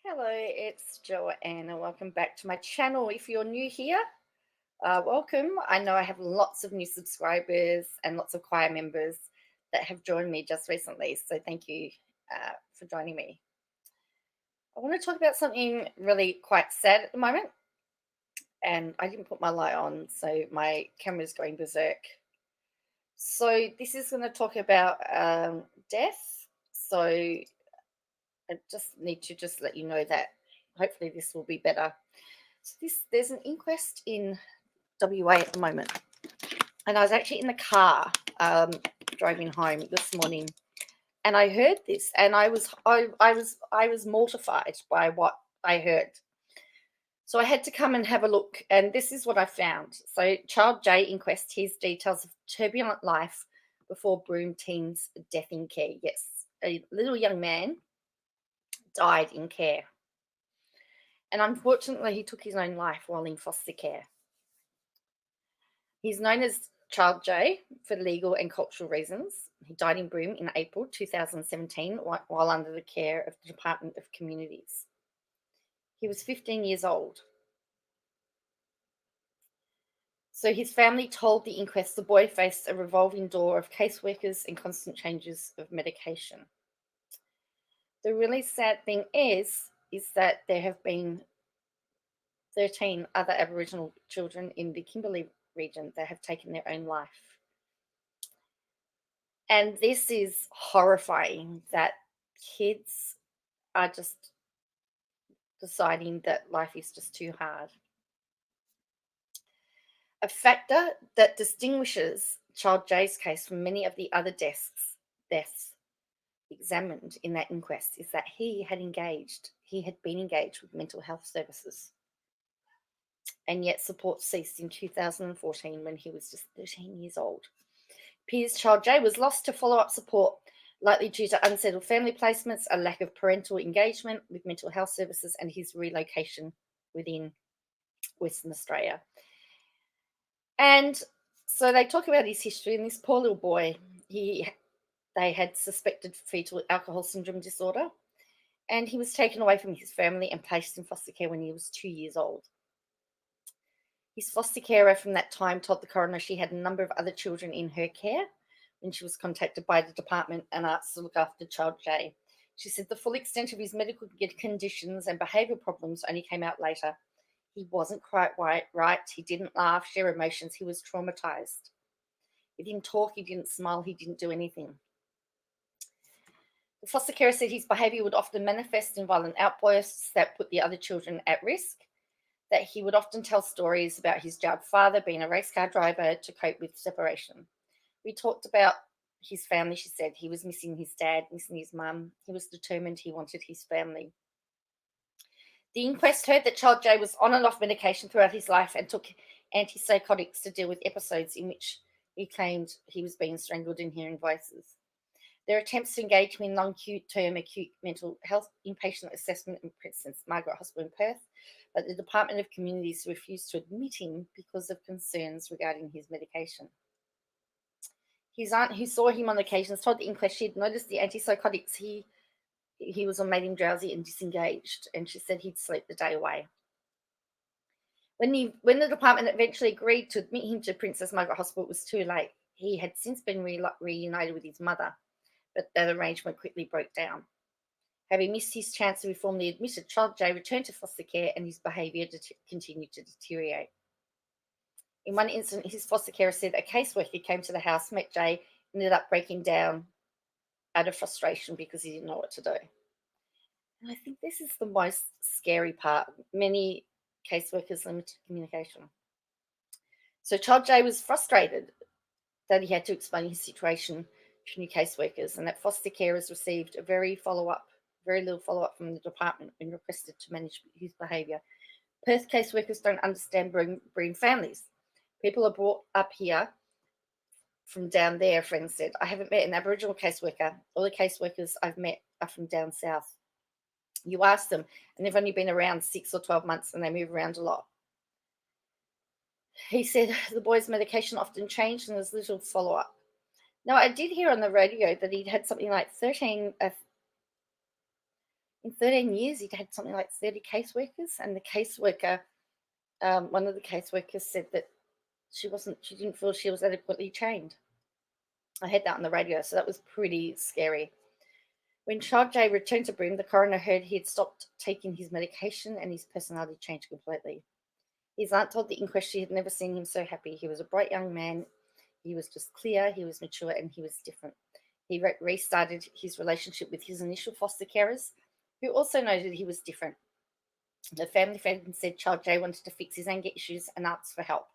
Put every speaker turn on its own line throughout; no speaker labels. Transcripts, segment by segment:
Hello, it's Joanne, and welcome back to my channel. If you're new here, welcome. I know I have lots of new subscribers and lots of choir members that have joined me just recently, so thank you for joining me. I want to talk about something really quite sad at the moment, and I didn't put my light on, so my camera's going berserk. So, this is going to talk about death. So, I just need to just let you know that hopefully this will be better. So there's an inquest in WA at the moment, and I was actually in the car driving home this morning, and I heard this, and I was mortified by what I heard. So I had to come and have a look, and this is what I found. So Child J inquest, here's details of turbulent life before Broome teen's death in care. Yes, a little young man died in care. And unfortunately, he took his own life while in foster care. He's known as Child J for legal and cultural reasons. He died in Broome in April 2017 while under the care of the Department of Communities. He was 15 years old. So his family told the inquest the boy faced a revolving door of caseworkers and constant changes of medication. The really sad thing is that there have been 13 other Aboriginal children in the Kimberley region that have taken their own life. And this is horrifying that kids are just deciding that life is just too hard. A factor that distinguishes Child J's case from many of the other deaths examined in that inquest is that he had been engaged with mental health services. And yet support ceased in 2014 when he was just 13 years old. Piers Child J was lost to follow-up support, likely due to unsettled family placements, a lack of parental engagement with mental health services, and his relocation within Western Australia. And so they talk about his history, and this poor little boy, they had suspected fetal alcohol syndrome disorder, and he was taken away from his family and placed in foster care when he was 2 years old. His foster carer from that time told the coroner she had a number of other children in her care when she was contacted by the department and asked to look after Child J. She said the full extent of his medical conditions and behavioural problems only came out later. He wasn't quite right. He didn't laugh, share emotions. He was traumatized. He didn't talk. He didn't smile. He didn't do anything. The foster carer said his behaviour would often manifest in violent outbursts that put the other children at risk, that he would often tell stories about his jailed father being a race car driver to cope with separation. We talked about his family, she said. He was missing his dad, missing his mum. He was determined he wanted his family. The inquest heard that Child J was on and off medication throughout his life and took antipsychotics to deal with episodes in which he claimed he was being strangled and hearing voices. Their attempts to engage him in long-term acute mental health inpatient assessment in St Margaret Hospital in Perth, but the Department of Communities refused to admit him because of concerns regarding his medication. His aunt, who saw him on occasions, told the inquest she had noticed the antipsychotics he was on made him drowsy and disengaged, and she said he'd sleep the day away. When the department eventually agreed to admit him to Princess Margaret Hospital, it was too late. He had since been reunited with his mother, but that arrangement quickly broke down. Having missed his chance to be formally admitted, Child J returned to foster care and his behaviour continued to deteriorate. In one incident, his foster carer said a caseworker came to the house, met J, ended up breaking down out of frustration because he didn't know what to do. And I think this is the most scary part. Many caseworkers limited communication. So Child J was frustrated that he had to explain his situation to new caseworkers, and that foster carers received a very little follow-up from the department when requested to manage his behaviour. Perth caseworkers don't understand Broome families. People are brought up here from down there, friends said. I haven't met an Aboriginal caseworker. All the caseworkers I've met are from down south. You ask them, and they've only been around 6 or 12 months, and they move around a lot. He said the boy's medication often changed and there's little follow-up. Now, I did hear on the radio that he'd had something like 13 In 13 years, he'd had something like 30 caseworkers, and the caseworker, one of the caseworkers said that she didn't feel she was adequately trained. I heard that on the radio, so that was pretty scary. When Child J returned to Broome, the coroner heard he had stopped taking his medication and his personality changed completely. His aunt told the inquest she had never seen him so happy. He was a bright young man. He was just clear, he was mature, and he was different. He restarted his relationship with his initial foster carers, who also noted he was different. The family friend said Child J wanted to fix his anger issues and asked for help.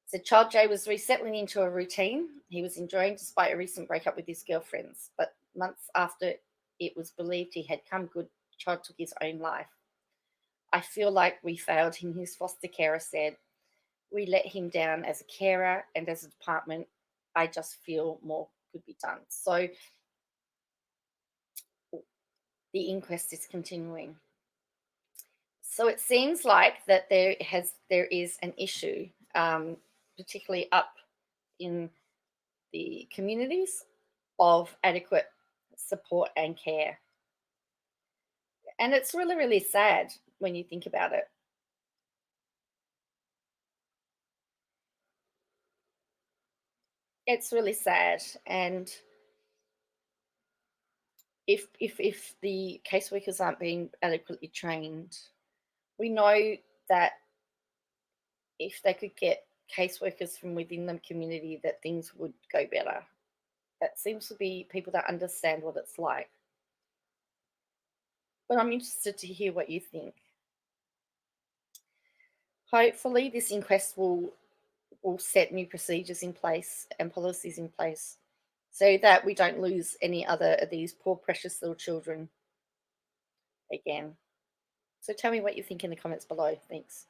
So Child J was resettling into a routine he was enjoying despite a recent breakup with his girlfriends. But months after it was believed he had come good, Child took his own life. I feel like we failed him, his foster carer said. We let him down as a carer and as a department. I just feel more could be done. So the inquest is continuing. So it seems like that there is an issue, particularly up in the communities, of adequate support and care. And it's really, really sad when you think about it. It's really sad. And if the caseworkers aren't being adequately trained, we know that if they could get caseworkers from within the community, that things would go better. That seems to be people that understand what it's like. But I'm interested to hear what you think. Hopefully, this inquest will set new procedures in place and policies in place so that we don't lose any other of these poor, precious little children again. So tell me what you think in the comments below. Thanks.